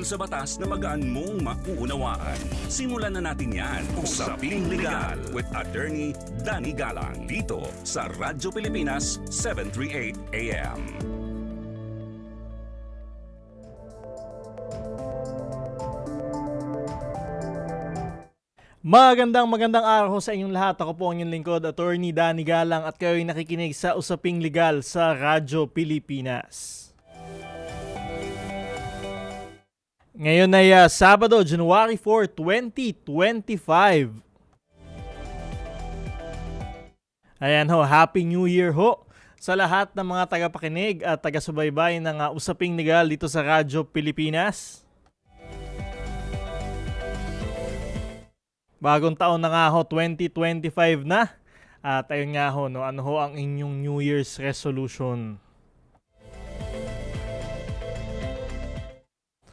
tungkil sa batas na magaan mong mauunawaan. Simulan na natin yan. Usaping Legal with Attorney Danny Galang dito sa Radyo Pilipinas 738 AM. Magandang araw sa inyong lahat. Ako po ang inyong lingkod, Attorney Danny Galang, at kayo'y nakikinig sa Usaping Legal sa Radyo Pilipinas. Ngayon ay Sabado, January 4, 2025. Ayan ho, Happy New Year ho sa lahat ng mga tagapakinig at taga-subaybay ng Usaping Legal dito sa Radyo Pilipinas. Bagong taon na nga ho, 2025 na. At ayun nga ho, no, ano ho ang inyong New Year's resolution?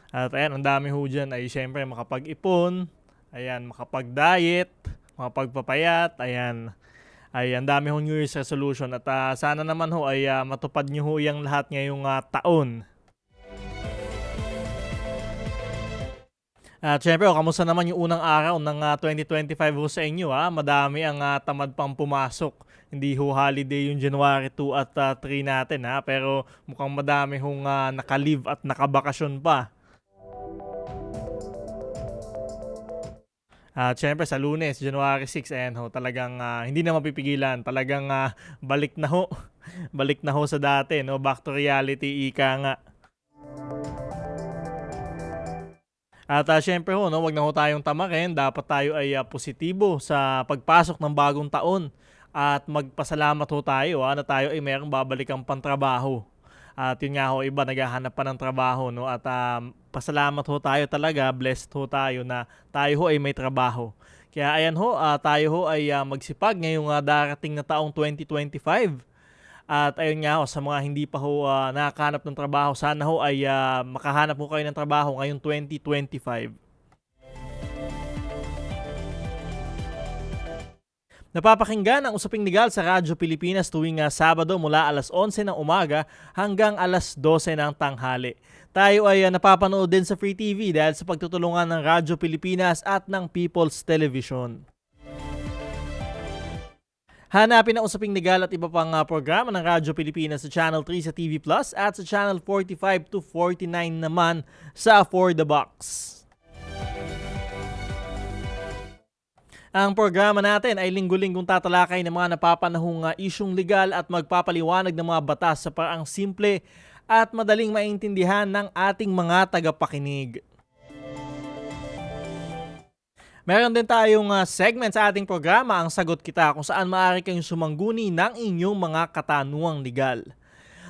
At ayan, ang dami ho dyan ay syempre makapag-ipon, ayan, makapag-diet, makapagpapayat, ayan. Ay, ang dami ho New Year's resolution. At sana naman ho ay matupad nyo ho yung lahat ngayong taon. At syempre, kamusta naman yung unang araw ng 2025 ho sa inyo? Madami ang tamad pang pumasok. Hindi ho holiday yung January 2 at 3 natin. Pero mukhang madami hong naka-leave at nakabakasyon pa. At syempre sa Lunes, January 6, ayan ho, talagang hindi na mapipigilan. Talagang balik na ho. Balik na ho sa dati, no? Back to reality, ika nga. At syempre ho, no, wag na ho tayong tamarin. Dapat tayo ay positibo sa pagpasok ng bagong taon. At magpasalamat ho tayo na tayo ay mayroong babalikang pantrabaho. At yun nga ho, iba naghahanap pa ng trabaho. No? At pasalamat ho tayo talaga, blessed ho tayo na tayo ho ay may trabaho. Kaya ayan ho, tayo ho ay magsipag ngayong darating na taong 2025. At ayun nga ho, sa mga hindi pa ho nakakahanap ng trabaho, sana ho ay makahanap ho kayo ng trabaho ngayong 2025. Napapakinggan ang Usaping Legal sa Radyo Pilipinas tuwing Sabado mula alas 11 ng umaga hanggang alas 12 ng tanghali. Tayo ay napapanood din sa Free TV dahil sa pagtutulungan ng Radyo Pilipinas at ng People's Television. Hanapin ang Usaping Legal at iba pang programa ng Radyo Pilipinas sa Channel 3 sa TV Plus at sa Channel 45 to 49 naman sa For the Box. Ang programa natin ay linggo-linggong tatalakay ng mga napapanahong isyung legal at magpapaliwanag ng mga batas sa paraang simple at madaling maintindihan ng ating mga tagapakinig. Meron din tayong segment sa ating programa, ang Sagot Kita, kung saan maaari kayong sumangguni ng inyong mga katanungang legal.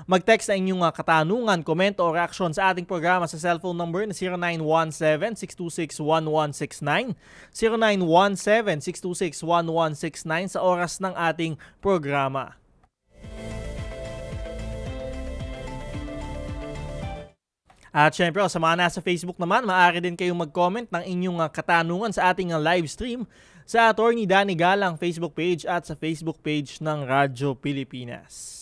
Mag-text na inyong katanungan, komento o reaksyon sa ating programa sa cellphone number na 0917-626-1169, 0917-626-1169 sa oras ng ating programa. At syempre, sa mga nasa Facebook naman, maaari din kayong mag-comment ng inyong katanungan sa ating live stream sa Attorney Danny Galang Facebook page at sa Facebook page ng Radyo Pilipinas.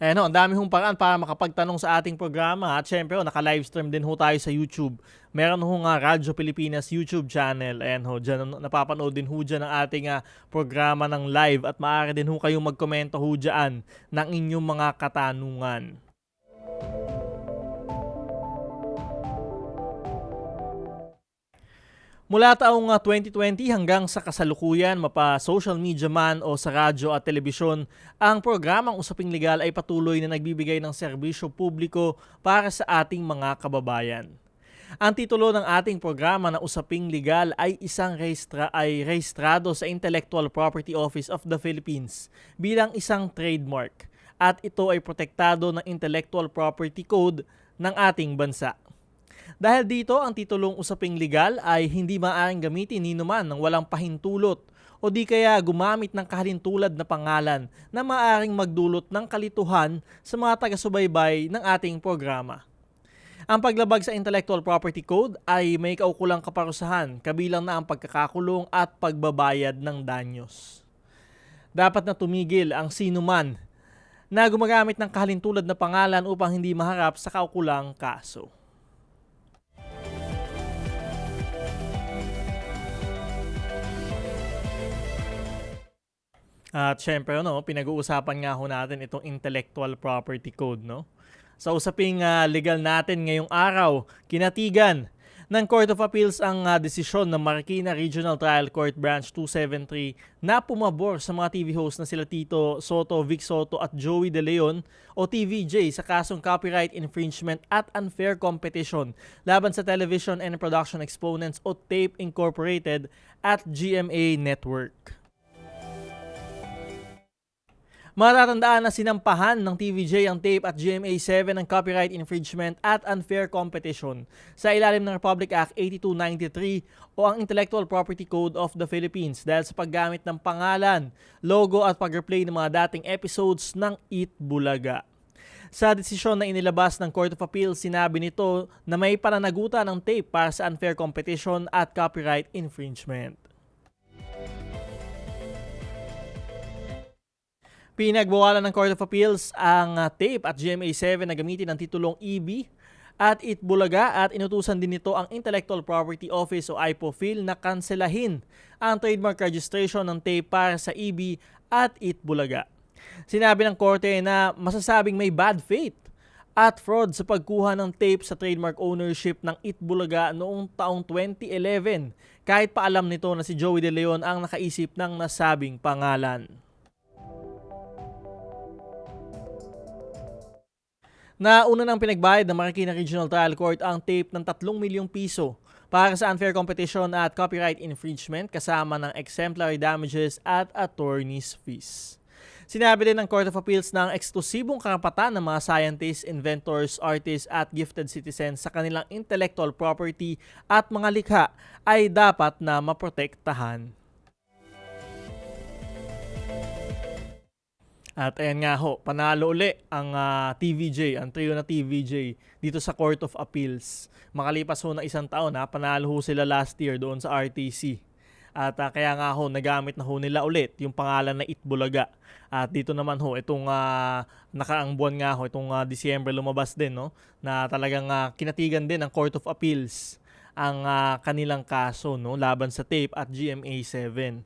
Ayan ho, ang dami hong paraan para makapagtanong sa ating programa. At syempre, naka-live stream din ho tayo sa YouTube. Meron ho nga Radyo Pilipinas YouTube channel. Ayan ho, dyan, napapanood din ho dyan ang ating programa ng live. At maaari din ho kayong magkomento ho dyan ng inyong mga katanungan. Mula taong 2020 hanggang sa kasalukuyan, mapa social media man o sa radyo at telebisyon, ang programang Usaping Legal ay patuloy na nagbibigay ng serbisyo publiko para sa ating mga kababayan. Ang titulo ng ating programa na Usaping Legal ay rehistrado sa Intellectual Property Office of the Philippines bilang isang trademark at ito ay protektado ng Intellectual Property Code ng ating bansa. Dahil dito, ang titulong Usaping Legal ay hindi maaaring gamitin ni naman ng walang pahintulot o di kaya gumamit ng kahalintulad na pangalan na maaaring magdulot ng kalituhan sa mga taga-subaybay ng ating programa. Ang paglabag sa Intellectual Property Code ay may kaukulang kaparusahan, kabilang na ang pagkakakulong at pagbabayad ng danyos. Dapat na tumigil ang sinuman na gumagamit ng kahalintulad na pangalan upang hindi maharap sa kaukulang kaso. At syempre, pinag-uusapan nga ho natin itong Intellectual Property Code, no? Sa usaping legal natin ngayong araw, kinatigan ng Court of Appeals ang desisyon ng Marikina Regional Trial Court Branch 273 na pumabor sa mga TV hosts na sila Tito Soto, Vic Soto at Joey De Leon o TVJ sa kasong copyright infringement at unfair competition laban sa Television and Production Exponents o TAPE Incorporated at GMA Network. Matatandaan na sinampahan ng TVJ ang TAPE at GMA7 ng copyright infringement at unfair competition sa ilalim ng Republic Act 8293 o ang Intellectual Property Code of the Philippines dahil sa paggamit ng pangalan, logo at pag-replay ng mga dating episodes ng Eat Bulaga. Sa desisyon na inilabas ng Court of Appeals, sinabi nito na may pananagutan ng TAPE para sa unfair competition at copyright infringement. Pinagbawalan ng Court of Appeals ang TAPE at GMA7 na gamitin ang titulong EB at Eat Bulaga at inutusan din nito ang Intellectual Property Office o IPOPHIL na kanselahin ang trademark registration ng TAPE para sa EB at Eat Bulaga. Sinabi ng korte na masasabing may bad faith at fraud sa pagkuha ng TAPE sa trademark ownership ng Eat Bulaga noong taong 2011 kahit pa alam nito na si Joey De Leon ang nakaisip ng nasabing pangalan. Nauna nang pinagbayad ng Marikina Regional Trial Court ang TAPE ng 3 milyong piso para sa unfair competition at copyright infringement kasama ng exemplary damages at attorney's fees. Sinabi din ng Court of Appeals na ang eksklusibong karapatan ng mga scientists, inventors, artists at gifted citizens sa kanilang intellectual property at mga likha ay dapat na maprotektahan. At ayan nga ho, panalo uli ang TVJ, ang trio na TVJ dito sa Court of Appeals. Makalipas ho na isang taon, panalo ho sila last year doon sa RTC. At kaya nga ho, nagamit na ho nila ulit yung pangalan na Eat Bulaga. At dito naman ho, itong nakaang buwan nga ho, itong Disyembre lumabas din, no? Na talagang kinatigan din ng Court of Appeals ang kanilang kaso, no? Laban sa TAPE at GMA7.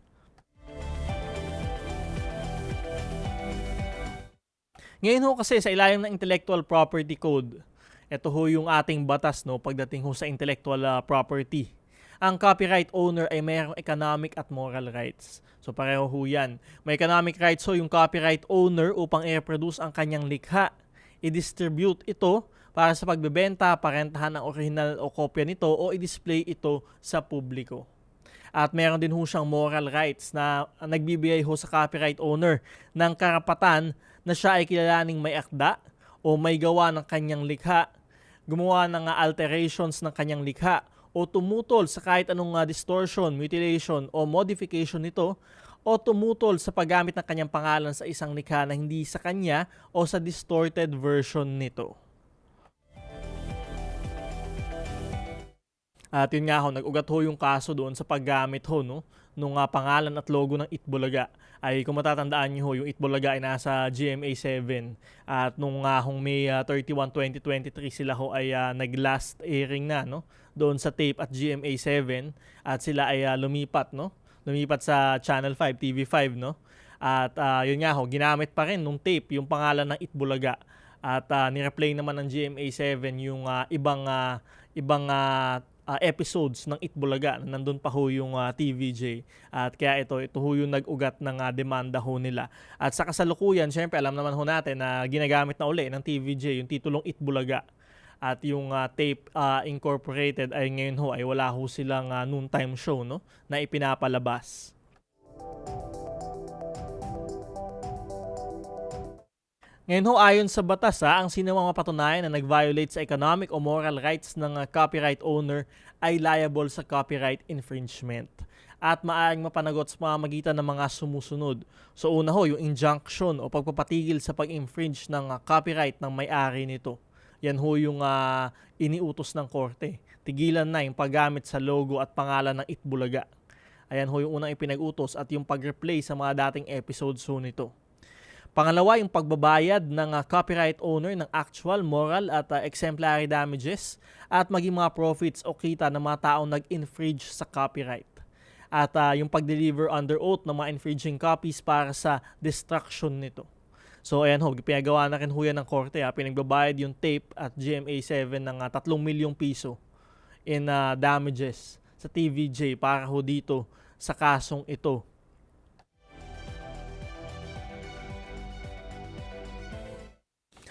Ngayon ho kasi sa ilalim ng Intellectual Property Code, ito ho yung ating batas, no, pagdating ho sa intellectual property. Ang copyright owner ay mayroong economic at moral rights. So pareho ho yan. May economic rights ho yung copyright owner upang i-reproduce ang kanyang likha, i-distribute ito para sa pagbebenta, parentahan ng original o kopya nito o i-display ito sa publiko. At meron din ho siyang moral rights na nagbibigay ho sa copyright owner ng karapatan na siya ay kilalaning may akda o may gawa ng kanyang likha, gumawa ng alterations ng kanyang likha o tumutol sa kahit anong distortion, mutilation o modification nito o tumutol sa paggamit ng kanyang pangalan sa isang likha na hindi sa kanya o sa distorted version nito. At yun nga ho, nag-ugat ho yung kaso doon sa paggamit ho, no, nung pangalan at logo ng Eat Bulaga. Ay kung matatandaan nyo ho, yung Eat Bulaga ay nasa GMA7 at nung May 31, 2023 sila ho ay nag-last airing na, no, doon sa TAPE at GMA7 at sila ay lumipat sa Channel 5, TV5, no. At yun nga ho, ginamit pa rin nung TAPE yung pangalan ng Eat Bulaga at nireplay naman ng GMA7 yung ibang episodes ng Eat Bulaga na nandun pa ho yung TVJ at kaya ito ho yung nag-ugat ng demanda ho nila. At sa kasalukuyan, syempre alam naman ho natin na ginagamit na uli ng TVJ yung titulong Eat Bulaga at yung TAPE Incorporated ay ngayon ho ay wala ho silang noontime show, no, na ipinapalabas. Ngayon ho, ayon sa batas, ang sinumang mapatunayan na nag-violate sa economic o moral rights ng copyright owner ay liable sa copyright infringement at maaaring mapanagot sa pamamagitan ng mga sumusunod. So una ho, yung injunction o pagpapatigil sa pag-infringe ng copyright ng may-ari nito. Yan ho yung iniutos ng korte. Tigilan na yung paggamit sa logo at pangalan ng Eat Bulaga. Ayan ho yung unang ipinag-utos at yung pag-replay sa mga dating episodes ho nito. Pangalawa, yung pagbabayad ng copyright owner ng actual, moral at exemplary damages at maging mga profits o kita ng mga taong nag-infringe sa copyright. At yung pag-deliver under oath ng mga infringing copies para sa destruction nito. So ayan ho, pinagawa na rin ho yan ng korte. Pinagbabayad yung tape at GMA7 ng 3 milyong piso in damages sa TVJ para ho dito sa kasong ito.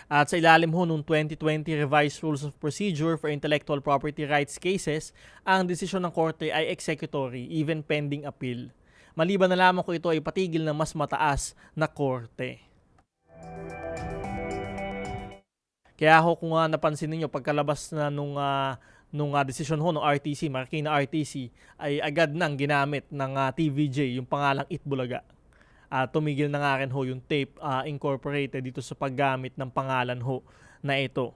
At sa ilalim ho nung 2020 Revised Rules of Procedure for Intellectual Property Rights Cases, ang desisyon ng korte ay executory, even pending appeal. Maliban na lamang kung ito ay patigil ng mas mataas na korte. Kaya ho kung napansin niyo pagkalabas na nung desisyon ho ng RTC, Marikina RTC, ay agad nang ginamit ng TVJ yung pangalang Itbulaga. Tumigil na nga rin ho yung tape incorporated dito sa paggamit ng pangalan ho na ito.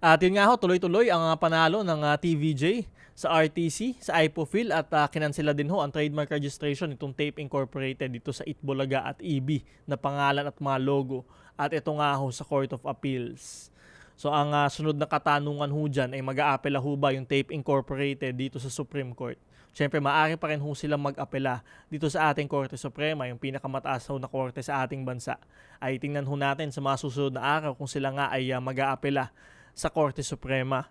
At yun nga ho, tuloy-tuloy ang panalo ng TVJ sa RTC, sa IPOFIL at kinansela din ho ang trademark registration itong tape incorporated dito sa Itbulaga at EB na pangalan at mga logo. At ito nga ho sa Court of Appeals. So ang sunod na katanungan ho dyan ay mag-aapela ho ba yung tape incorporated dito sa Supreme Court. Siyempre maaari pa rin ho silang mag-apela dito sa ating Korte Suprema, yung pinakamataas ho na korte sa ating bansa. Ay tingnan ho natin sa mga susunod na araw kung sila nga ay mag-aapela sa Korte Suprema.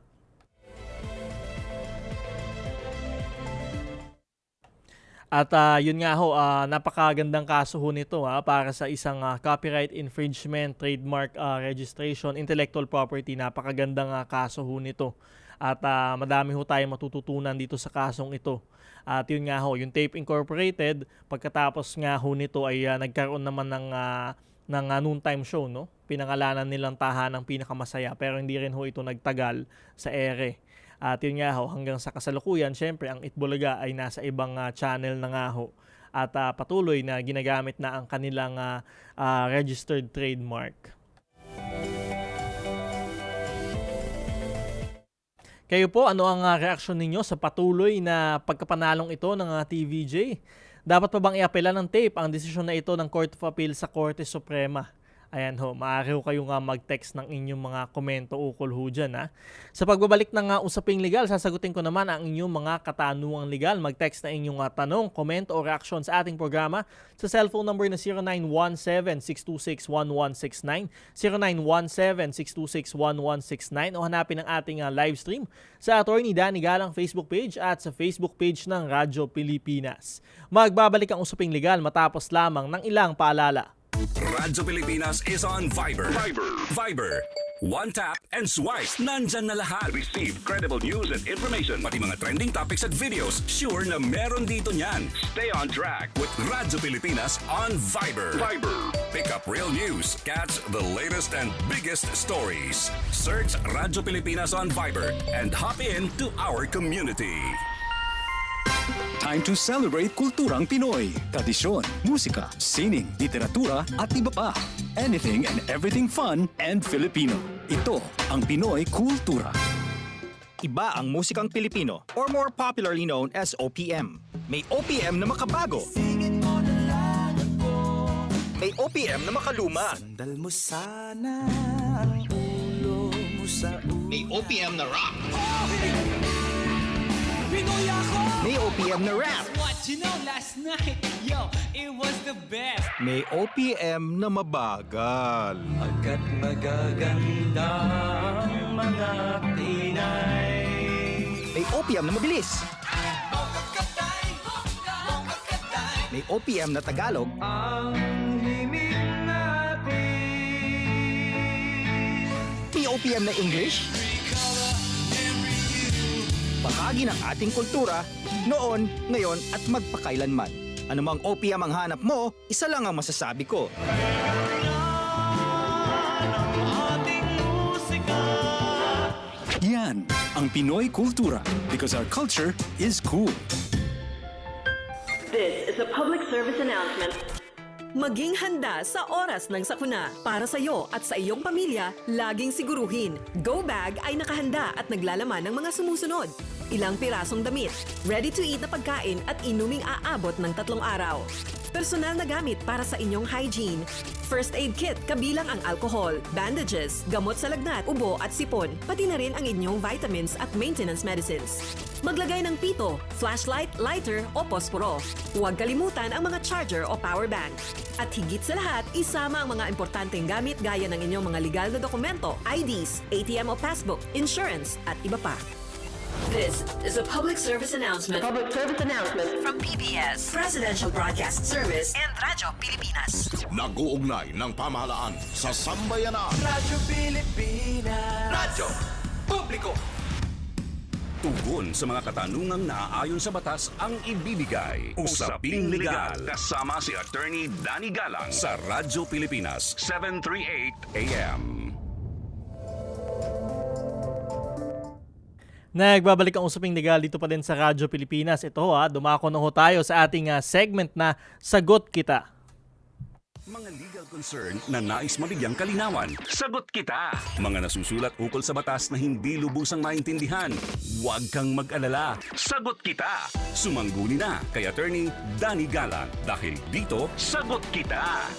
At yun nga ho, napakagandang kaso ho nito para sa isang copyright infringement, trademark registration, intellectual property. Napakagandang kaso ho nito. At madami ho tayong matututunan dito sa kasong ito. At yun nga ho, yung Tape Incorporated, pagkatapos nga ho nito ay nagkaroon naman ng noontime show, no? Pinangalanan nilang Tahanang Pinakamasaya, pero hindi rin ho ito nagtagal sa ere. At yun nga ho, hanggang sa kasalukuyan, syempre ang Itbulaga ay nasa ibang channel na nga ho. At patuloy na ginagamit na ang kanilang registered trademark. Kayo po, ano ang reaksyon ninyo sa patuloy na pagkapanalong ito ng TVJ? Dapat pa bang iapela ng tape ang desisyon na ito ng Court of Appeal sa Korte Suprema? Ayan ho, maaari ho kayo nga mag-text ng inyong mga komento ukol ho dyan. Sa pagbabalik ng usaping legal, sasagutin ko naman ang inyong mga katanungang legal. Mag-text na inyong tanong, komento o reaksyon sa ating programa sa cellphone number na 0917-626-1169, 0917-626-1169 o hanapin ang ating live stream sa Attorney Danny Galang Facebook page at sa Facebook page ng Radyo Pilipinas. Magbabalik ang usaping legal matapos lamang ng ilang paalala. Radyo Pilipinas is on Viber. Viber. One tap and swipe. Nandyan na lahat. Receive credible news and information. Pati mga trending topics at videos. Sure na meron dito niyan. Stay on track with Radyo Pilipinas on Viber. Pick up real news. Catch the latest and biggest stories. Search Radyo Pilipinas on Viber and hop in to our community. Time to celebrate kulturang Pinoy. Tradisyon, musika, sining, literatura at iba pa. Anything and everything fun and Filipino. Ito ang Pinoy Kultura. Iba ang musikang Pilipino or more popularly known as OPM. May OPM na makabago. May OPM na makaluma. Sandal mo sana ang ulo mo sa May OPM na rock. Pinoy ako! May OPM na rap. What you know last night? Yo, it was the best! May OPM na mabagal. Agad magaganda ang mga Pinay. May OPM na mabilis. May OPM na Tagalog. Ang himig natin. May OPM na English. Bahagi ng ating kultura, noon, ngayon at magpakailanman. Anumang OPM ang hanap mo, isa lang ang masasabi ko. Yan ang Pinoy Kultura because our culture is cool. This is a public service announcement. Maging handa sa oras ng sakuna. Para sa iyo at sa iyong pamilya, laging siguruhin. Go Bag ay nakahanda at naglalaman ng mga sumusunod. ilang pirasong damit, ready-to-eat na pagkain at inuming aabot ng 3 araw. Personal na gamit para sa inyong hygiene. First aid kit kabilang ang alcohol, bandages, gamot sa lagnat, ubo at sipon, pati na rin ang inyong vitamins at maintenance medicines. Maglagay ng pito, flashlight, lighter o posporo. Huwag kalimutan ang mga charger o power bank. At higit sa lahat, isama ang mga importanteng gamit gaya ng inyong mga legal na dokumento, IDs, ATM o passbook, insurance at iba pa. This is a public service announcement. From PBS, Presidential Broadcast Service and Radyo Pilipinas. Nag-uugnay ng pamahalaan sa sambayanan. Radyo Pilipinas. Radyo Publiko. Tugon sa mga katanungang naaayon sa batas ang ibibigay. Usaping Legal. Kasama si Attorney Danny Galang sa Radyo Pilipinas, 738 AM. Nagbabalik ang usaping legal dito pa din sa Radyo Pilipinas. Ito dumako na ho tayo sa ating segment na Sagot Kita. Mga legal concern na nais mabigyang kalinawan. Sagot kita! Mga nasusulat ukol sa batas na hindi lubusang maintindihan. Huwag kang mag-alala. Sagot kita! Sumangguni na kay Attorney Danny Galang dahil dito, Sagot Kita!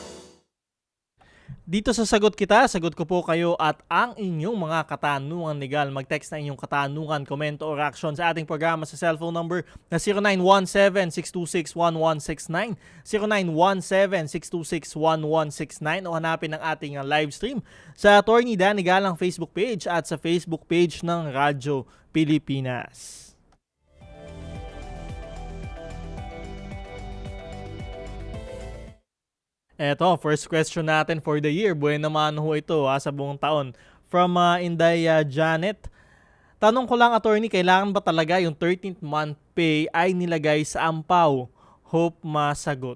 Dito sa Sagot Kita, sagot ko po kayo at ang inyong mga katanungan legal. Mag-text na inyong katanungan, komento or action sa ating programa sa cellphone number na 0917-626-1169, 0917-626-1169 o hanapin ang ating live stream sa Attorney Danny Galang Facebook page at sa Facebook page ng Radyo Pilipinas. Eto, first question natin for the year. Buwan naman ho ito sa buong taon. From Inday Janet. Tanong ko lang, attorney, kailangan ba talaga yung 13th month pay ay nilagay sa ampaw? Hope masagot.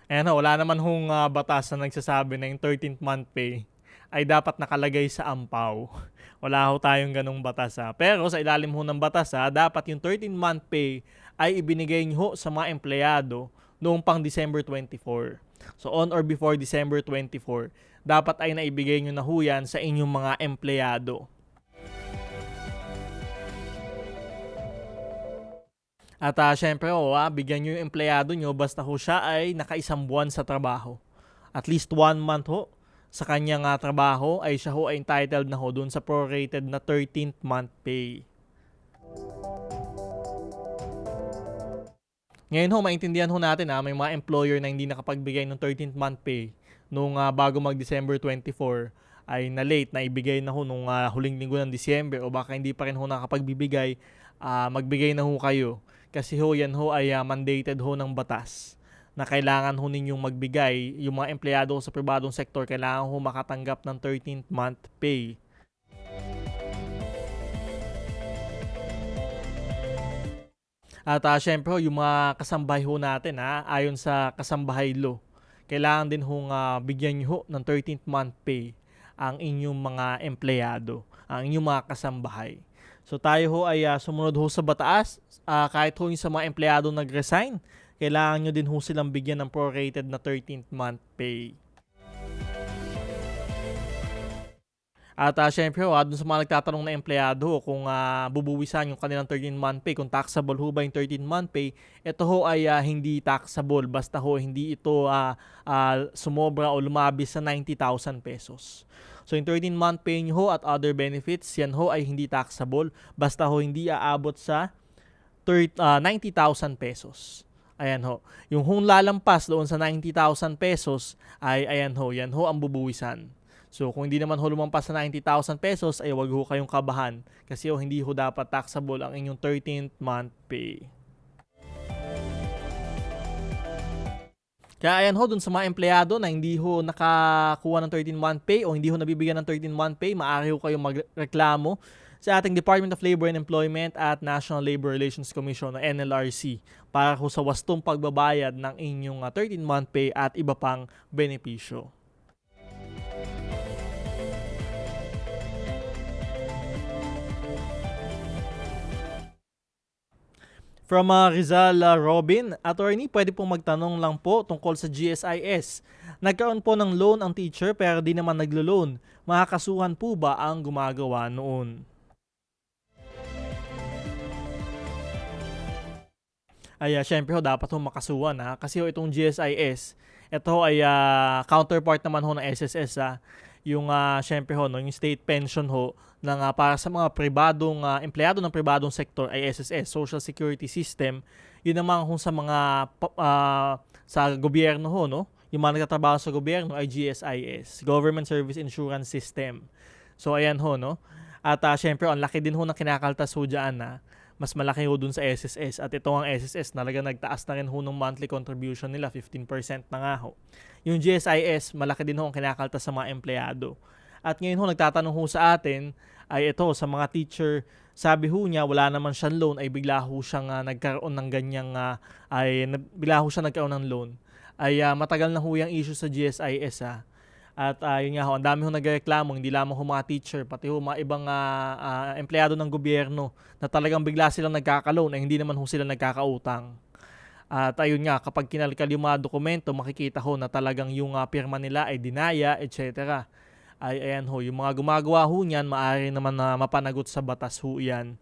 Wala naman hong batas na nagsasabi na yung 13th month pay ay dapat nakalagay sa ampaw. Wala ho tayong ganong batas. Pero sa ilalim ho ng batas, dapat yung 13th month pay ay ibinigay nyo sa mga empleyado noong pang December 24. So on or before December 24, dapat ay naibigay nyo na ho yan sa inyong mga empleyado. At syempre, bigyan nyo yung empleyado nyo basta ho siya ay nakaisang buwan sa trabaho. At least 1 month ho sa kanyang trabaho ay siya ho ay entitled na ho dun sa prorated na 13th month pay. Ngayon maintindihan ho natin may mga employer na hindi nakapagbigay ng 13th month pay nung bago mag-December 24 ay na-late na ibigay na ho nung huling linggo ng December o baka hindi pa rin ho nakapagbibigay, magbigay na ho kayo. Kasi ho yan ho ay mandated ho ng batas na kailangan ho ninyong magbigay. Yung mga empleyado sa pribadong sektor kailangan ho makatanggap ng 13th month pay. At syempre, yung mga kasambahay ho natin, ayon sa kasambahay law, kailangan din hong bigyan nyo ng 13th month pay ang inyong mga empleyado, ang inyong mga kasambahay. So tayo ho ay sumunod ho sa batas, kahit ho yung sa mga empleyado nag-resign, kailangan nyo din ho silang bigyan ng prorated na 13th month pay. At syempre, dun sa mga nagtatanong na empleyado kung bubuwisan yung kanilang 13-month pay, kung taxable ho ba yung 13-month pay, ito ho ay hindi taxable basta ho hindi ito sumobra o lumabis sa 90,000 pesos. So yung 13-month pay nyo ho at other benefits, yan ho ay hindi taxable basta ho hindi aabot sa 90,000 pesos. Ayan ho. Yung hong lalampas doon sa 90,000 pesos ay ayan ho, yan ho ang bubuwisan. So kung hindi naman ho lumampas sa 90,000 pesos ay wag ho kayong kabahan kasi hindi ho dapat taxable ang inyong 13th month pay. Kaya ayan ho, dun sa mga empleyado na hindi ho nakakuha ng 13th month pay o hindi ho nabibigyan ng 13th month pay, maaari ho kayong magreklamo sa ating Department of Labor and Employment at National Labor Relations Commission o NLRC para ho sa wastong pagbabayad ng inyong 13th month pay at iba pang benepisyo. From Rizal Robin, attorney, pwede pong magtanong lang po tungkol sa GSIS. Nagkaroon po ng loan ang teacher pero di naman naglo-loan. Makakasuhan po ba ang gumagawa noon? Ay, syempre ho, dapat ho makasuhan ha. Kasi ho, itong GSIS, ito ho ay counterpart naman ho ng SSS ha. Yung syempre ho, no, yung state pension ho ng para sa mga pribadong empleyado ng pribadong sektor ay SSS, Social Security System. Yun naman kung sa mga sa gobyerno ho, no, yung mga nagtatrabaho sa gobyerno ay GSIS, Government Service Insurance System. So ayan ho, no. At syempre, ang laki din ho ng kinakaltas ho dyan na mas malaki ho dun sa SSS. At ito ang SSS, talaga nagtaas na rin ho ng monthly contribution nila, 15% na nga ho. Yung GSIS, malaki din ho ang kinakaltas sa mga empleyado. At ngayon ho, nagtatanong ho sa atin, ay ito, sa mga teacher, sabi ho niya, wala naman siyang loan, ay bigla ho siyang nagkaroon ng ganyang, bigla ho siya nagkaroon ng loan. Ay matagal na ho yung issue sa GSIS ha. At yun nga ho, ang dami ho nagreklamo, hindi lamang ho mga teacher, pati ho mga ibang empleyado ng gobyerno na talagang bigla silang nagkaka-loan, ay hindi naman ho sila nagkakautang. At ayun nga, kapag kinalkal yung mga dokumento, makikita ho na talagang yung pirma nila ay dinaya, etc. Ay ayan ho, yung mga gumagawa ho niyan, maaari naman na mapanagot sa batas ho yan.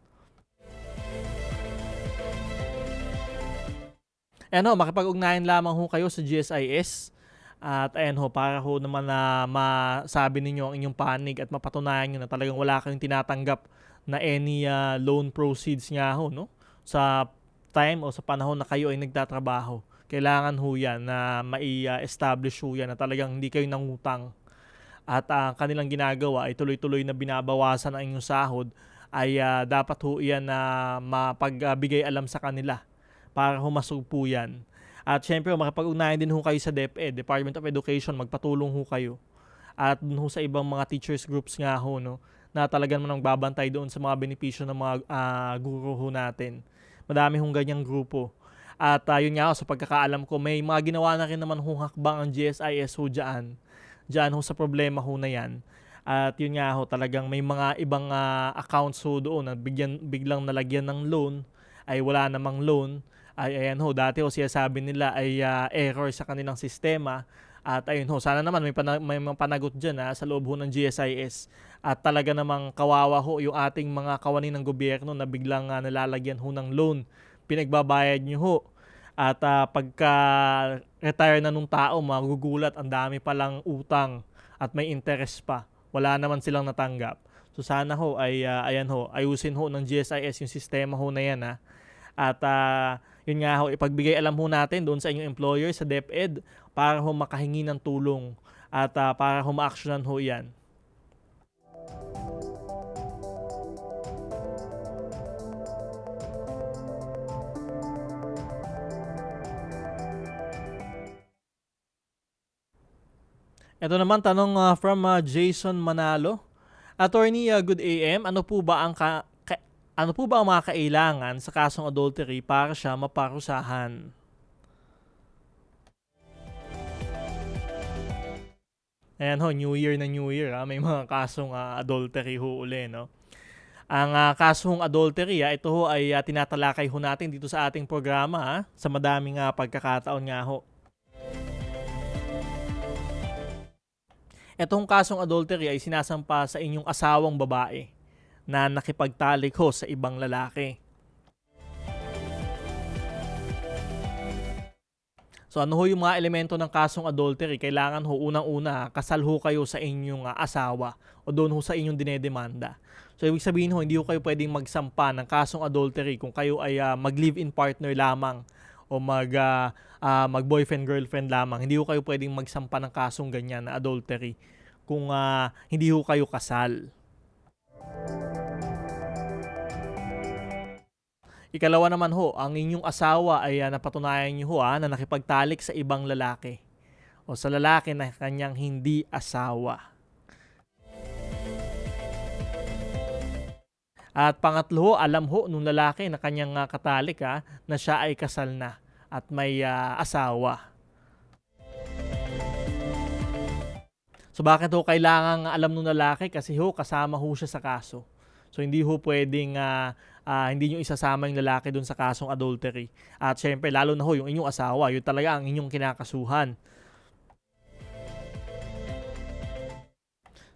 Ayan ho, makipag-ugnayan lamang ho kayo sa GSIS. At ayan ho, para ho naman na masabi ninyo ang inyong panig at mapatunayan nyo na talagang wala kayong tinatanggap na any loan proceeds nga ho, no? Sa time o sa panahon na kayo ay nagtatrabaho. Kailangan ho yan na mai-establish ho yan na talagang hindi kayo nangutang. At kanilang ginagawa ay tuloy-tuloy na binabawasan ang inyong sahod ay dapat ho yan na mapagbigay alam sa kanila para humasog po yan. At syempre, makipag-ugnayan din ho kayo sa DepEd, Department of Education, magpatulong ho kayo. At dun ho sa ibang mga teachers groups nga ho, no, na talagang manang babantay doon sa mga benepisyo ng mga guro ho natin. Madami hong ganyang grupo. At yun nga ho, sa pagkakaalam ko, may mga ginawa na rin naman hong hakbang ang GSIS ho dyan. Dyan ho sa problema ho na yan. At yun nga ho, talagang may mga ibang accounts ho doon na biglang nalagyan ng loan, ay wala namang loan. Ay ayan ho, dati ho siya sabi nila ay error sa kanilang sistema. At ayun ho, sana naman may panagot dyan sa loob ho ng GSIS. At talaga namang kawawa ho yung ating mga kawani ng gobyerno na biglang nalalagyan ho ng loan. Pinagbabayad nyo ho. At pagka-retire na nung tao, magugulat, ang dami palang utang at may interest pa. Wala naman silang natanggap. So sana ho ay ayan ho, ayusin ho ng GSIS yung sistema ho na yan ha. At yun nga ho, ipagbigay alam ho natin doon sa inyong employer sa DepEd para ho makahingi ng tulong at para ho ma-actionan ho yan. Ito naman tanong from Jason Manalo. Attorney, good AM, ano po ba ang mga kailangan sa kasong adultery para siya maparusahan? Ayan ho, New Year na New Year. May mga kasong adultery ho uli, no? Ang kasong adultery, ito ho ay tinatalakay ho natin dito sa ating programa sa madaming pagkakataon nga ho. Itong kasong adultery ay sinasampa sa inyong asawang babae na nakipagtalik ho sa ibang lalaki. So ano ho yung mga elemento ng kasong adultery? Kailangan ho unang-una, kasal ho kayo sa inyong asawa o doon ho sa inyong dinedemanda. So ibig sabihin ho, hindi ho kayo pwedeng magsampa ng kasong adultery kung kayo ay mag-live-in partner lamang o mag-boyfriend-girlfriend lamang. Hindi ho kayo pwedeng magsampa ng kasong ganyan na adultery kung hindi ho kayo kasal. Ikalawa naman ho, ang inyong asawa ay napatunayan niyo ho na nakipagtalik sa ibang lalaki o sa lalaki na kanyang hindi asawa. At pangatlo ho, alam ho nung lalaki na kanyang katalik na siya ay kasal na at may asawa. So bakit ho kailangang alam nung lalaki? Kasi ho kasama ho siya sa kaso. So hindi ho pwedeng hindi nyo isasama yung lalaki dun sa kasong adultery. At syempre, lalo na ho yung inyong asawa, yun talaga ang inyong kinakasuhan.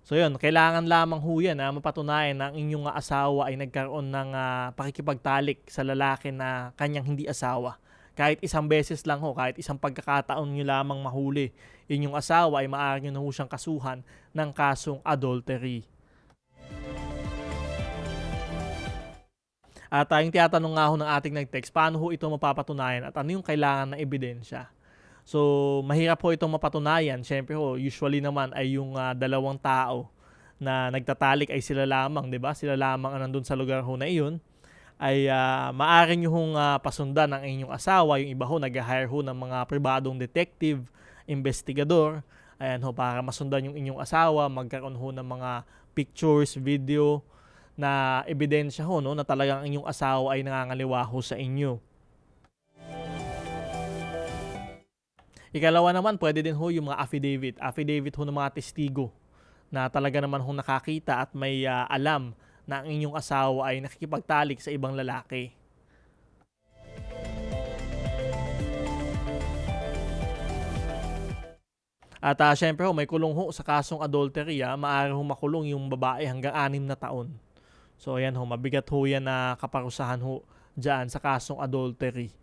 So yun, kailangan lamang ho yan na mapatunayan na ang inyong asawa ay nagkaroon ng pakikipagtalik sa lalaki na kanyang hindi asawa. Kahit isang beses lang ho, kahit isang pagkakataon nyo lamang mahuli, inyong asawa ay maaari nyo na ho siyang kasuhan ng kasong adultery. At yung tiyatanong nga ho ng ating nag-text, paano ho ito mapapatunayan at ano yung kailangan na ebidensya? So, mahirap ho itong mapatunayan. Siyempre ho, usually naman ay yung dalawang tao na nagtatalik ay sila lamang, di ba? Sila lamang ang nandun sa lugar ho na iyon. Ay maaari nyo hong pasundan ng inyong asawa. Yung iba ho, nag-hire ho ng mga pribadong detective, investigador. Ayan ho, para masundan yung inyong asawa, magkaroon ho ng mga pictures, video, na ebidensya ho, no, na talagang inyong asawa ay nangangaliwa ho sa inyo. Ikalawa naman, pwede din ho yung mga affidavit. Affidavit ho ng mga testigo na talaga naman ho nakakita at may alam na ang inyong asawa ay nakikipagtalik sa ibang lalaki. At syempre ho, may kulong ho sa kasong adultery. Maaari ho makulong yung babae hanggang 6 na taon. So ayan ho, mabigat ho yan na kaparusahan ho dyan sa kasong adultery.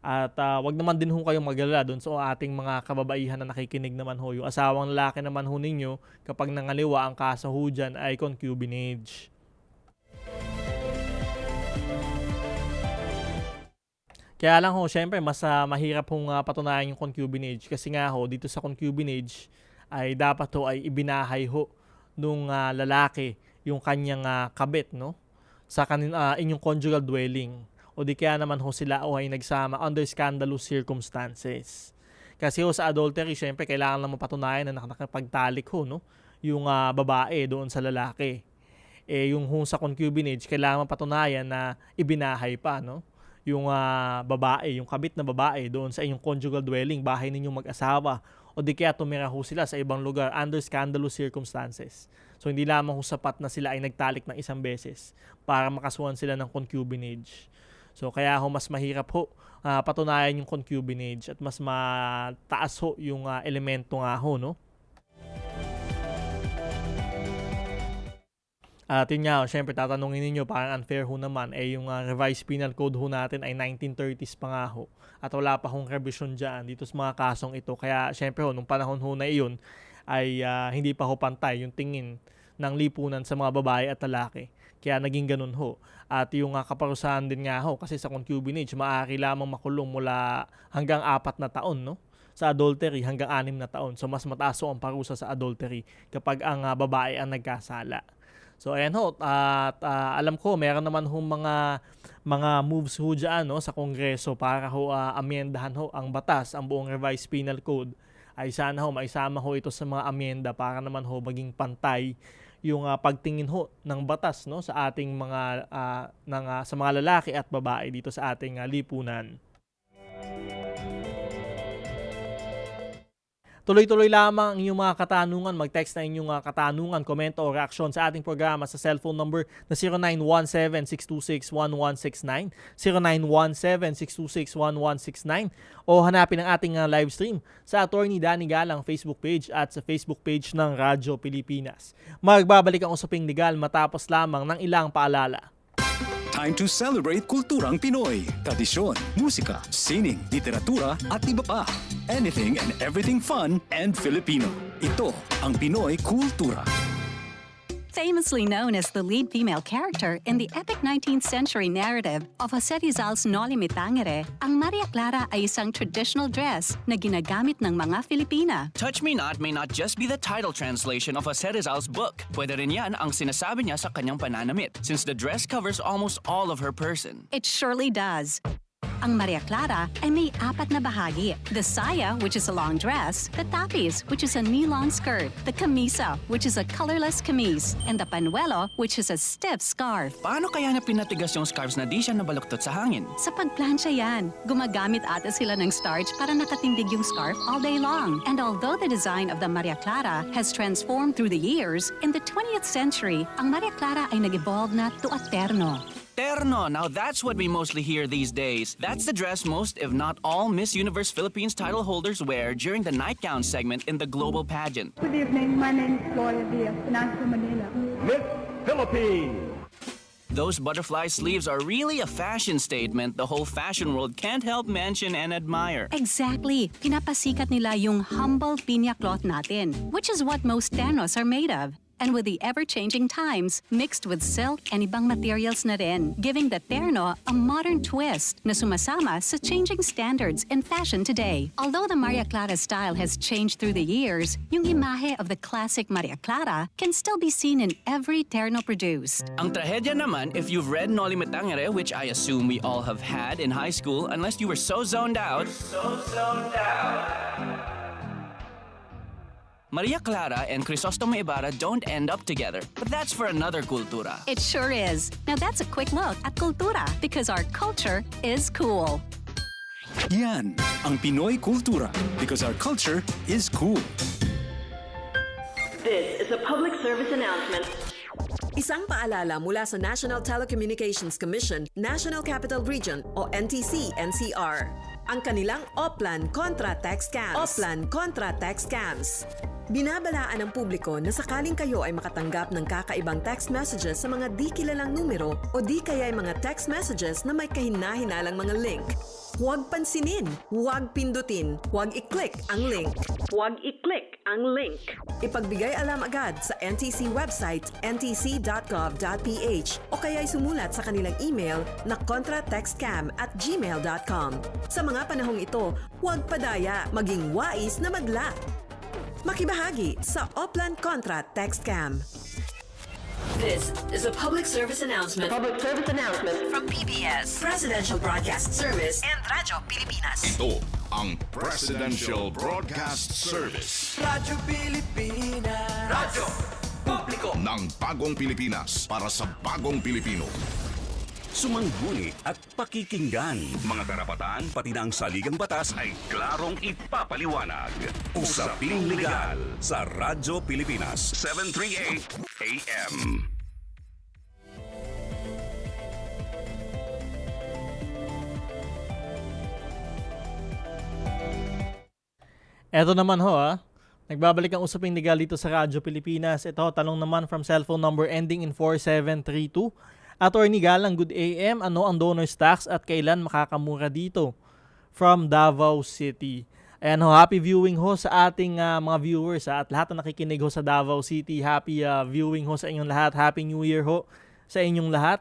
At wag naman din ho kayong mag-alala doon sa ating mga kababaihan na nakikinig naman ho. Yung asawang lalaki naman ho ninyo, kapag nangaliwa, ang kaso ho dyan ay concubinage. Kaya lang ho, syempre, mas mahirap hong patunayan yung concubinage. Kasi nga ho, dito sa concubinage, ay dapat ho ay ibinahay ho nung lalaki yung kanyang kabit, no? Sa inyong conjugal dwelling. O di kaya naman ho sila o ay nagsama under scandalous circumstances. Kasi ho sa adultery, syempre, kailangan lang mapatunayan na nakapagtalik ho, no? Yung babae doon sa lalaki. Yung ho sa concubinage, kailangan mapatunayan na ibinahay pa, no? Yung babae, yung kabit na babae doon sa inyong conjugal dwelling, bahay ninyong mag-asawa. O di kaya tumira ho sila sa ibang lugar under scandalous circumstances. So hindi lamang ho sapat na sila ay nagtalik ng isang beses para makasuhan sila ng concubinage. So kaya ho mas mahirap ho patunayan yung concubinage at mas mataas ho yung elemento nga ho, no? At yun nga ho, syempre tatanungin ninyo, parang unfair ho naman, yung revised penal code ho natin ay 1930s pa nga ho. At wala pa hong revision dyan dito sa mga kasong ito. Kaya syempre ho, nung panahon ho na iyon ay hindi pa ho pantay yung tingin ng lipunan sa mga babae at lalaki. Kaya naging ganun ho. At yung kaparusahan din nga ho, kasi sa concubinage, maaari lamang makulong mula hanggang 4 na taon, no? Sa adultery, hanggang 6 na taon. So mas mataas ho ang parusa sa adultery kapag ang babae ang nagkasala. So ayan ho, at alam ko meron naman ho mga moves ho dyan, no, sa Kongreso para ho amyendahan ho ang batas, ang buong revised penal code. Ay sana ho maisama ho ito sa mga amyenda para naman ho maging pantay yung pagtingin ho ng batas, no, sa ating mga sa mga lalaki at babae dito sa ating lipunan. Tuloy-tuloy lamang ang inyong mga katanungan. Mag-text na inyong katanungan, komento o reaksyon sa ating programa sa cellphone number na 0917-626-1169, 0917-626-1169 o hanapin ang ating live stream sa Attorney Danny Galang Facebook page at sa Facebook page ng Radyo Pilipinas. Magbabalik ang usaping legal matapos lamang ng ilang paalala. Time to celebrate kulturang Pinoy. Tradisyon, musika, sining, literatura at iba pa. Anything and everything fun and Filipino. Ito ang Pinoy Kultura. Famously known as the lead female character in the epic 19th century narrative of Jose Rizal's Noli Me Tangere, ang Maria Clara ay isang traditional dress na ginagamit ng mga Filipina. Touch Me Not may not just be the title translation of Jose Rizal's book. Pwede rin yan ang sinasabi niya sa kanyang pananamit, since the dress covers almost all of her person. It surely does. Ang Maria Clara ay may 4 na bahagi. The saya, which is a long dress, the tapis, which is a knee-long skirt, the camisa, which is a colorless camise, and the panuelo, which is a stiff scarf. Paano kaya na pinatigas yung scarves na di siya nabaluktot sa hangin? Sa pagplansya yan, gumagamit ata sila ng starch para nakatindig yung scarf all day long. And although the design of the Maria Clara has transformed through the years, in the 20th century, ang Maria Clara ay nag-evolve na to a terno. terno. Now that's what we mostly hear these days. That's the dress most, if not all, Miss Universe Philippines title holders wear during the nightgown segment in the global pageant. Good evening. My name is Gloria Diaz, Financial Manila. Miss Philippines. Those butterfly sleeves are really a fashion statement the whole fashion world can't help mention and admire. Exactly. Pinapasikat nila yung humble pinya cloth natin, which is what most ternos are made of. And with the ever-changing times, mixed with silk and ibang materials na rin, giving the terno a modern twist na sumasama sa changing standards in fashion today. Although the Maria Clara style has changed through the years, yung imahe of the classic Maria Clara can still be seen in every terno produced. Ang trahedya naman, if you've read Noli Me Tangere, which I assume we all have had in high school, unless you were so zoned out. Maria Clara and Crisostomo Ibarra don't end up together, but that's for another cultura. It sure is. Now that's a quick look at Kultura because our culture is cool. Yan ang Pinoy Kultura because our culture is cool. This is a public service announcement. Isang paalala mula sa National Telecommunications Commission, National Capital Region o NTC-NCR. Ang kanilang Oplan Contra Text Scams. Oplan Contra Text Scams. Binabalaan ng publiko na sakaling kayo ay makatanggap ng kakaibang text messages sa mga di kilalang numero o di kaya ay mga text messages na may kahina-hinalang mga link. Huwag pansinin, huwag pindutin, huwag i-click ang link. Huwag i-click ang link. Ipagbigay alam agad sa NTC website ntc.gov.ph o kaya ay sumulat sa kanilang email na contratextcam@gmail.com. Sa mga panahong ito, huwag padaya, maging wais na magla. Makibahagi sa Oplan Contra Text Scam. This is a public service announcement. From PBS, Presidential Broadcast Service, and Radyo Pilipinas. Ito ang Presidential Broadcast Service Radyo Pilipinas. Radyo Publiko ng Bagong Pilipinas para sa Bagong Pilipino. Sumangguni at pakikinggan. Mga karapatan pati na ang saligang batas ay klarong ipapaliwanag. Usaping Legal sa Radyo Pilipinas 738 AM. Eto naman ho nagbabalik ang Usaping Legal dito sa Radyo Pilipinas. Ito, tanong naman from cellphone number ending in 4732. Attorney Galang, good AM. Ano ang donor's tax at kailan makakamura dito? From Davao City. Ayan ho, happy viewing ho sa ating mga viewers at lahat na nakikinig ho sa Davao City. Happy viewing ho sa inyong lahat. Happy New Year ho sa inyong lahat.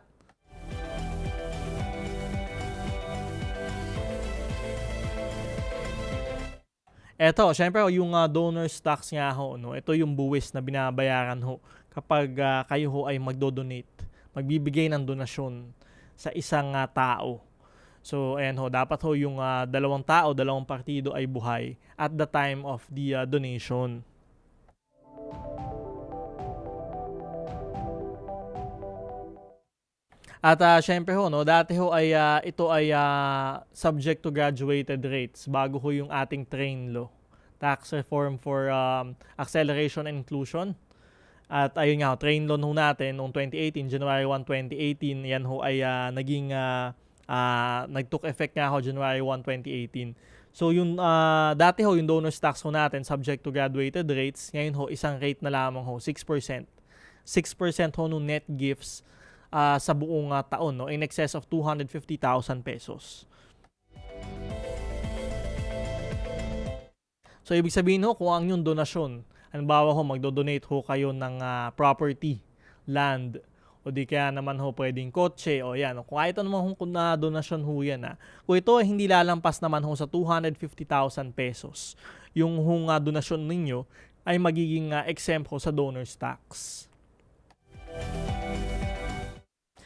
Eto, syempre yung donor's tax nga ho, no? Ito yung buwis na binabayaran ho kapag kayo ho ay magdodonate. Magbibigay ng donasyon sa isang tao. So, ayan ho, dapat ho yung dalawang tao, dalawang partido ay buhay at the time of the donation. At syempre ho, no, dati ho ay ito ay subject to graduated rates bago ho yung ating train law. Tax reform for acceleration and inclusion. At ayun nga, train loan ho natin noong 2018, January 1, 2018, yan ho ay naging nag-took effect nga ho January 1, 2018. So yung dati ho yung donor's tax ho natin subject to graduated rates, ngayon ho isang rate na lamang ho, 6%. 6% ho no net gifts sa buong taon, no, in excess of 250,000 pesos. So ibig sabihin ho, kung ang yung donasyon, halimbawa ho, magdo-donate ho kayo ng property, land, o di kaya naman ho pwedeng kotse, o yan. Kung ito naman ho na donasyon ho yan, kung ito hindi lalampas naman ho sa 250,000 pesos, yung donasyon ninyo ay magiging exempt ho sa donor's tax.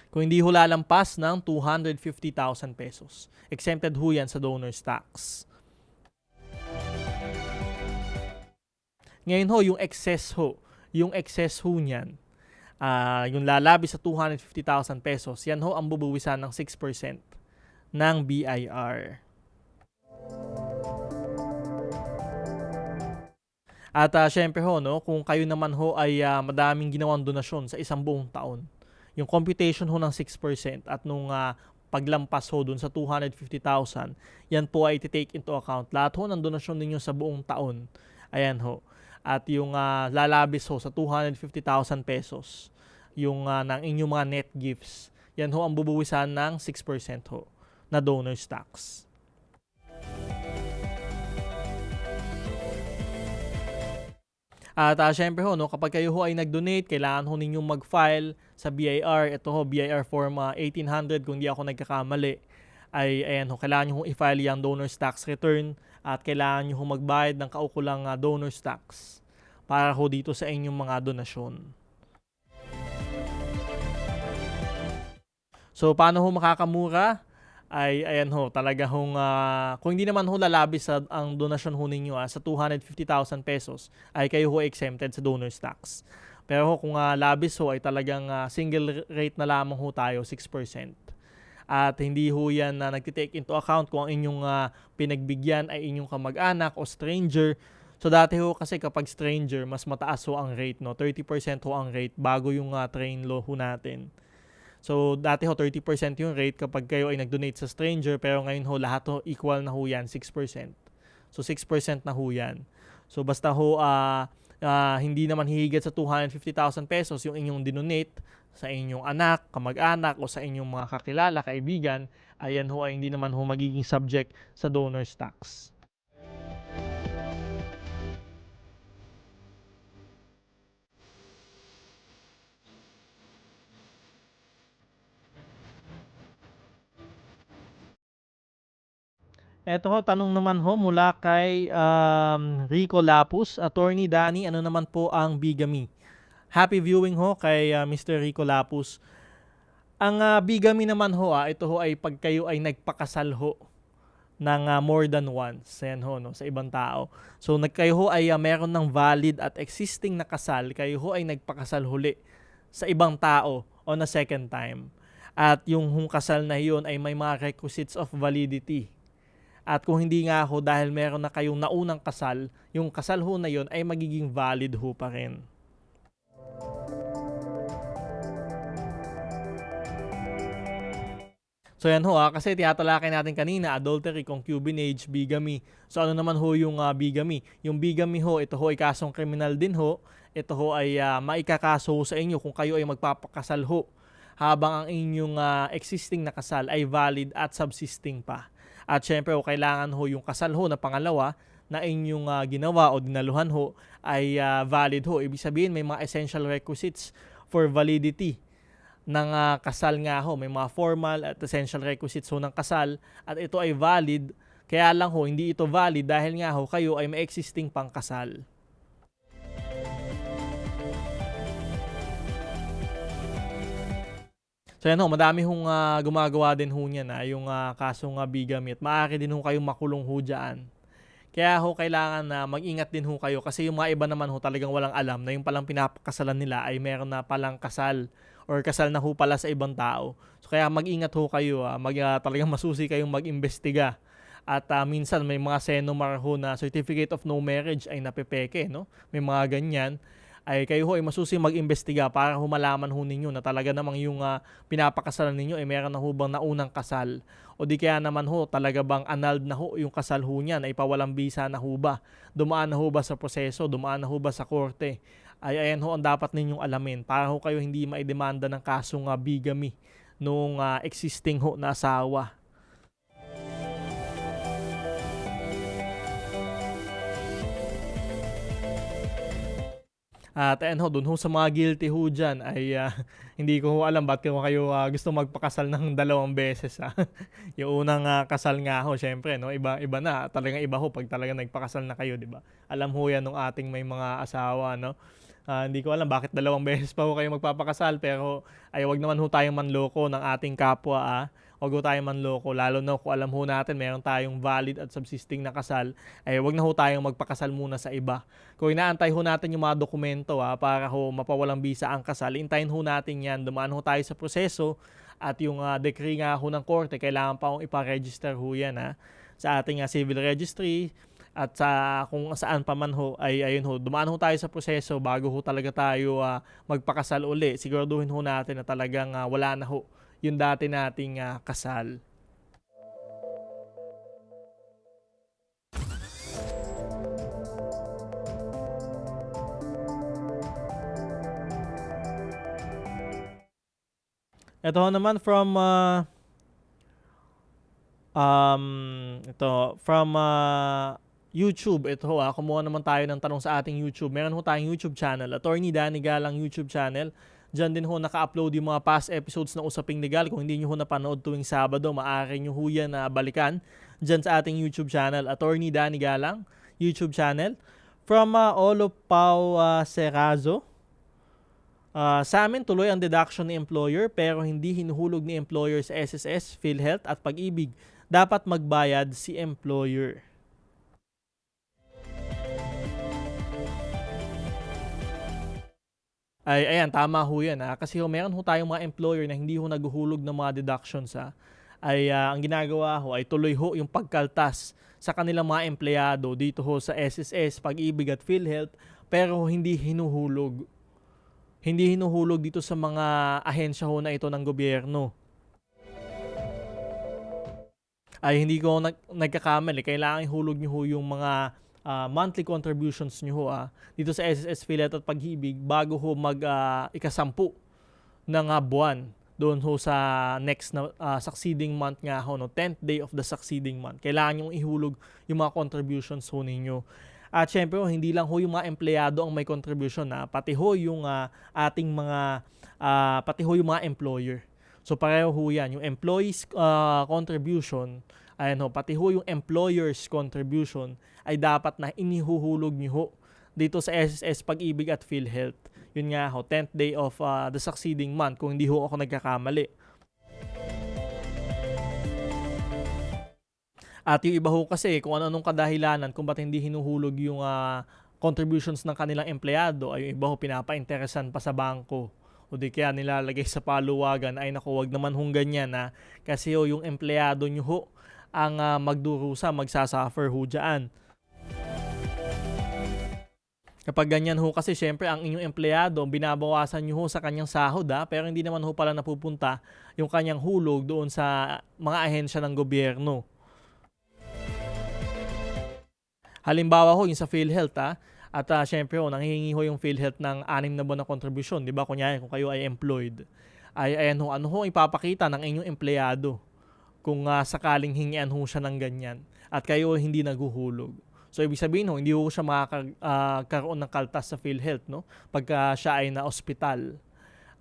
Kung hindi ho lalampas ng 250,000 pesos, exempted ho yan sa donor's tax. Ngayon ho, yung excess ho niyan, yung lalabi sa 250,000 pesos, yan ho ang bubuwisan ng 6% ng BIR. At syempre ho, no, kung kayo naman ho ay madaming ginawang donasyon sa isang buong taon, yung computation ho ng 6% at nung paglampas ho dun sa 250,000, yan po ay take into account lahat ho ng donasyon ninyo sa buong taon. Ayan ho. At yung lalabis ho sa 250,000 pesos, yung ng inyong mga net gifts, yan ho ang bubuwisan ng 6% ho na donor's tax. At syempre ho, no, kapag kayo ho ay nag-donate, kailangan ho ninyong mag-file sa BIR. Ito ho, BIR Form 1800 kung di ako nagkakamali. Ayan ho, kailangan nyo ho i-file yung donor's tax return at kailangan nyo ho magbayad ng kaukulang donor's tax para ho dito sa inyong mga donasyon. So, paano ho makakamura? Ayan ho, talaga hong, kung hindi naman ho lalabis ang donasyon ho ninyo sa 250,000 pesos, ay kayo ho exempted sa donor's tax. Pero ho, kung labis ho, ay talagang single rate na lamang ho tayo, 6%. At hindi ho yan na nagtitake into account kung ang inyong pinagbigyan ay inyong kamag-anak o stranger. So dati ho kasi kapag stranger, mas mataas ho ang rate, no? 30% ho ang rate bago yung train law ho natin. So, dati ho, 30% yung rate kapag kayo ay nag-donate sa stranger, pero ngayon ho, lahat ho, equal na ho yan, 6%. So, 6% na ho yan. So, basta ho, hindi naman hihigit sa 250,000 pesos yung inyong dinonate sa inyong anak, kamag-anak, o sa inyong mga kakilala, kaibigan, ayan ho, ay hindi naman ho magiging subject sa donor's tax. Eto ho, tanong naman ho mula kay Rico Lapus. Attorney Danny, ano naman po ang bigamy? Happy viewing ho kay Mr. Rico Lapus. Ang bigamy naman ho, ito ho ay pag kayo ay nagpakasal ho ng more than once. Yan ho, no, sa ibang tao. So kayo ho ay meron ng valid at existing na kasal, kayo ho ay nagpakasal huli sa ibang tao on a second time. At yung kasal na yun ay may mga requisites of validity. At kung hindi nga ho, dahil meron na kayong naunang kasal, yung kasal ho na yun ay magiging valid ho pa rin. So yan ho, kasi tiyatalakay natin kanina, adultery, concubinage, bigamy. So ano naman ho yung bigamy? Yung bigamy ho, ito ho ay kasong kriminal din ho. Ito ho ay maikakaso sa inyo kung kayo ay magpapakasal ho habang ang inyong existing na kasal ay valid at subsisting pa. At syempre, kailangan ho yung kasal ho na pangalawa na inyong ginawa o dinaluhan ho ay valid ho. Ibig sabihin, may mga essential requisites for validity ng kasal nga ho. May mga formal at essential requisites ho ng kasal at ito ay valid. Kaya lang ho, hindi ito valid dahil nga ho kayo ay may existing pang kasal. So yan ho, madami hong gumagawa din ho niyan yung kasong bigamy at maaari din ho kayong makulong ho dyan. Kaya ho, kailangan na mag-ingat din ho kayo kasi yung mga iba naman ho talagang walang alam na yung palang pinapakasalan nila ay meron na palang kasal or kasal na ho pala sa ibang tao. So kaya mag-ingat ho kayo, talagang masusi kayong mag-imbestiga. At minsan may mga senomar ho na certificate of no marriage ay napepeke, no? May mga ganyan. Ay kayo ho ay masusi mag-imbestiga para humalaman ho ninyo na talaga namang yung pinapakasalan ninyo ay meron na ho bang naunang kasal o di kaya naman ho talaga bang annulled na ho yung kasal ho niyan ay pawalang bisa na ho ba, dumaan na ho ba sa proseso, dumaan na ho ba sa korte. Ay ayan ho ang dapat ninyong alamin para ho kayo hindi maidemanda ng kasong bigamy nung existing ho na asawa. At ayan ho, dun ho sa mga guilty ho dyan ay hindi ko ho alam ba't kayo gusto magpakasal ng 2 beses. Yung unang kasal nga ho, syempre, no? Iba na. Talagang iba ho pag talagang nagpakasal na kayo, di ba? Alam ho yan nung ating may mga asawa, no? Hindi ko alam bakit 2 beses pa ho kayo magpapakasal pero ay wag naman ho tayong manloko ng ating kapwa. Wag ho tayong manloko, lalo na kung alam ho natin meron tayong valid at subsisting na kasal, ay wag na ho tayong magpakasal muna sa iba. Kung inaantay ho natin yung mga dokumento para ho mapawalang bisa ang kasal, intayin ho natin yan, dumaan ho tayo sa proseso at yung decree nga ho ng korte, kailangan pa hong ipa-register ho yan sa ating civil registry At kung saan pa man ho, ay ayun ho, dumaan ho tayo sa proseso bago ho talaga tayo magpakasal uli. Siguraduhin ho natin na talagang wala na ho yung dati nating kasal. Ito ho naman from YouTube. Ito ho, kumuha naman tayo ng tanong sa ating YouTube. Meron ho tayong YouTube channel, Attorney Danny Galang YouTube channel. Diyan din ho naka-upload yung mga past episodes ng Usaping Legal. Kung hindi nyo ho napanood tuwing Sabado, maaari nyo ho yan na balikan diyan sa ating YouTube channel, Attorney Danny Galang YouTube channel. From Olo Pau Serazo. Sa amin tuloy ang deduction ni employer pero hindi hinuhulog ni employer sa SSS, PhilHealth at Pag-ibig. Dapat magbayad si employer. Ayan, tama ho yan. Kasi meron ho tayong mga employer na hindi ho naguhulog ng mga deductions. Ang ginagawa ho ay tuloy ho yung pagkaltas sa kanilang mga empleyado dito ho sa SSS, Pag-ibig at PhilHealth pero hindi hinuhulog. Hindi hinuhulog dito sa mga ahensya ho na ito ng gobyerno. Ay hindi ko nagkakamali. Kailangan ihulog nyo ho yung mga monthly contributions nyo ho dito sa SSS, PhilHealth at Pag-ibig bago ho ikasampu ng buwan doon ho sa next na succeeding month nga ho, no? 10th day of the succeeding month. Kailangan nyo ihulog yung mga contributions ho ninyo. At syempre, hindi lang ho yung mga empleyado ang may contribution, pati ho yung ating mga, pati ho yung mga employer. So pareho ho yan. Yung employees contribution, ayan ho, pati ho yung employer's contribution ay dapat na inihuhulog nyo ho dito sa SSS, Pag-ibig at PhilHealth. Yun nga ho, 10th day of the succeeding month kung hindi ho ako nagkakamali. At yung iba ho kasi kung ano-anong kadahilanan kung ba't hindi hinuhulog yung contributions ng kanilang empleyado ay yung iba ho pinapa-interesan pa sa bangko o di kaya nilalagay sa paluwagan. Ay naku, wag naman hong ganyan kasi ho yung empleyado nyo ho ang magdurusa, magsasuffer ho dyan. Kapag ganyan ho kasi syempre ang inyong empleyado binabawasan nyo ho sa kanyang sahod pero hindi naman ho pala napupunta yung kanyang hulog doon sa mga ahensya ng gobyerno. Halimbawa ho, yung sa PhilHealth at syempre ho, nanghihingi ho yung PhilHealth ng 6 na buwan na contribution. Diba? Kunyari, kung kayo ay employed, ayan ho, ano ho ipapakita ng inyong empleyado kung sakaling hingian ho siya ng ganyan at kayo hindi naguhulog. So, ibig sabihin ho, hindi ho siya makakaroon ng kaltas sa PhilHealth, no? Pagka siya ay na-ospital.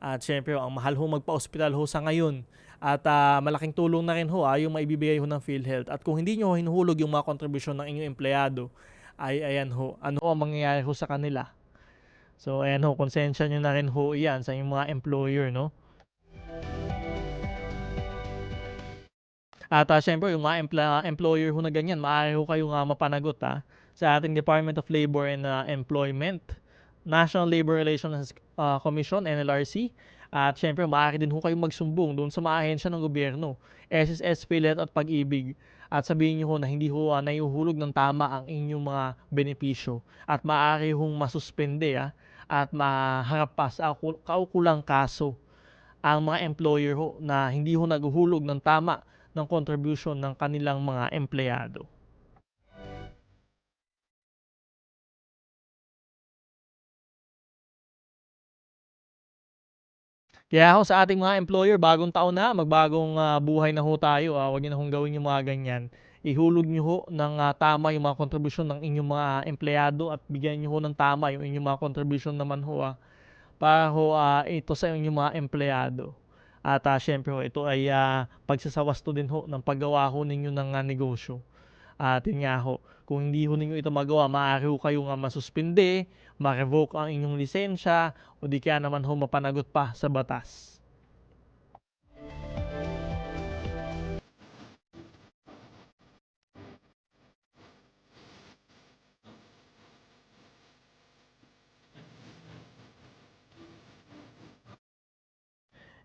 At syempre ho, ang mahal ho magpa-ospital ho sa ngayon. At malaking tulong na rin ho yung maibibigay ho ng PhilHealth. At kung hindi nyo hinuhulog yung mga kontribusyon ng inyong empleyado, ay ayan ho, ano ho ang mangyayari ho sa kanila. So ayan ho, konsensya nyo na rin ho iyan sa inyong mga employer, no? At syempre yung mga employer ho na ganyan, maaari ho kayong mapanagot sa ating Department of Labor and Employment, National Labor Relations Commission, NLRC. At syempre, maaari din ho kayong magsumbong doon sa mga ahensya ng gobyerno, SSS, PhilHealth at Pag-ibig. At sabihin nyo ho na hindi ho naihuhulog ng tama ang inyong mga benepisyo. At maaari hong masuspende at maharap pa sa kaukulang kaso ang mga employer ho na hindi ho naguhulog ng tama ng contribution ng kanilang mga empleyado. Kaya ho sa ating mga employer, bagong taon na, magbagong buhay na ho tayo. Huwag niyo na hong gawin yung mga ganyan. Ihulog niyo ho ng tama yung mga contribution ng inyong mga empleyado at bigyan niyo ho ng tama yung inyong mga contribution naman ho para ho ito sa inyong mga empleyado. At syempre ho, ito ay pagsasawasto din ho ng paggawa ho ninyo ng negosyo. At yun nga ho, kung hindi ho ninyo ito magawa, maaari ho kayong masuspinde, ma-revoke ang inyong lisensya, o di kaya naman ho mapanagot pa sa batas.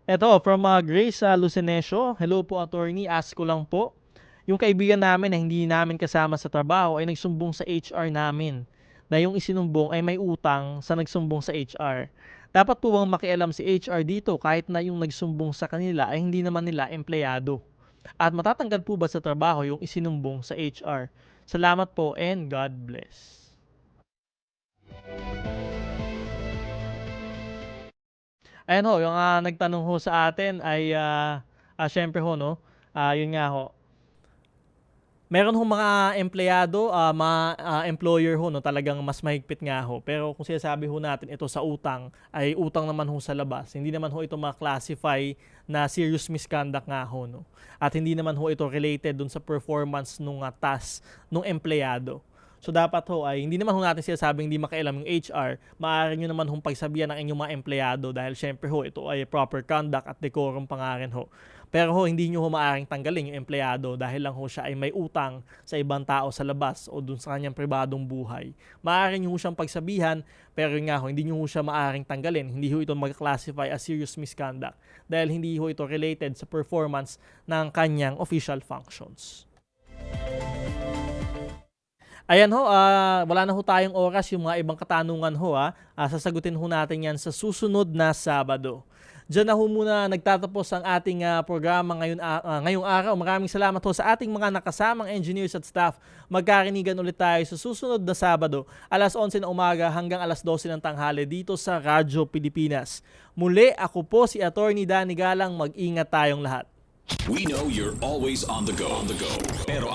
Ito, from Grace Lucinesio. Hello po, attorney. Ask ko lang po. yung kaibigan namin na hindi namin kasama sa trabaho ay nagsumbong sa HR namin na yung isinumbong ay may utang sa nagsumbong sa HR. Dapat po bang makialam si HR dito kahit na yung nagsumbong sa kanila ay hindi naman nila empleyado? At matatanggal po ba sa trabaho yung isinumbong sa HR? Salamat po and God bless. Ayan ho, yung nagtanong ho sa atin ay syempre ho, no? Yun nga ho. Meron ho mga empleyado, employer ho, no, talagang mas mahigpit nga ho. Pero kung sinasabi ho natin ito sa utang, ay utang naman ho sa labas. Hindi naman ho ito ma-classify na serious misconduct nga ho, no. At hindi naman ho ito related dun sa performance nung task nung empleyado. So dapat ho ay hindi naman ho natin sinasabing hindi makialam yung HR, maaari nyo naman hong pagsabihan ng inyong mga empleyado dahil syempre ho ito ay proper conduct at decorum pa nga rin ho. Pero ho hindi nyo ho maaaring tanggalin yung empleyado dahil lang ho siya ay may utang sa ibang tao sa labas o dun sa kanyang pribadong buhay. Maaari nyo ho siyang pagsabihan pero yun nga ho hindi nyo ho siya maaaring tanggalin. Hindi ho ito mag-classify as serious misconduct dahil hindi ho ito related sa performance ng kanyang official functions. Ayan ho, wala na ho tayong oras, yung mga ibang katanungan ho, sasagutin ho natin yan sa susunod na Sabado. Diyan na ho muna nagtatapos ang ating programa ngayong araw. Maraming salamat ho sa ating mga nakasamang engineers at staff. Magkarinigan ulit tayo sa susunod na Sabado, alas 11 ng umaga hanggang alas 12 ng tanghali dito sa Radyo Pilipinas. Muli, ako po si Attorney Danny Galang. Mag-ingat tayong lahat. We know you're always on the go. Pero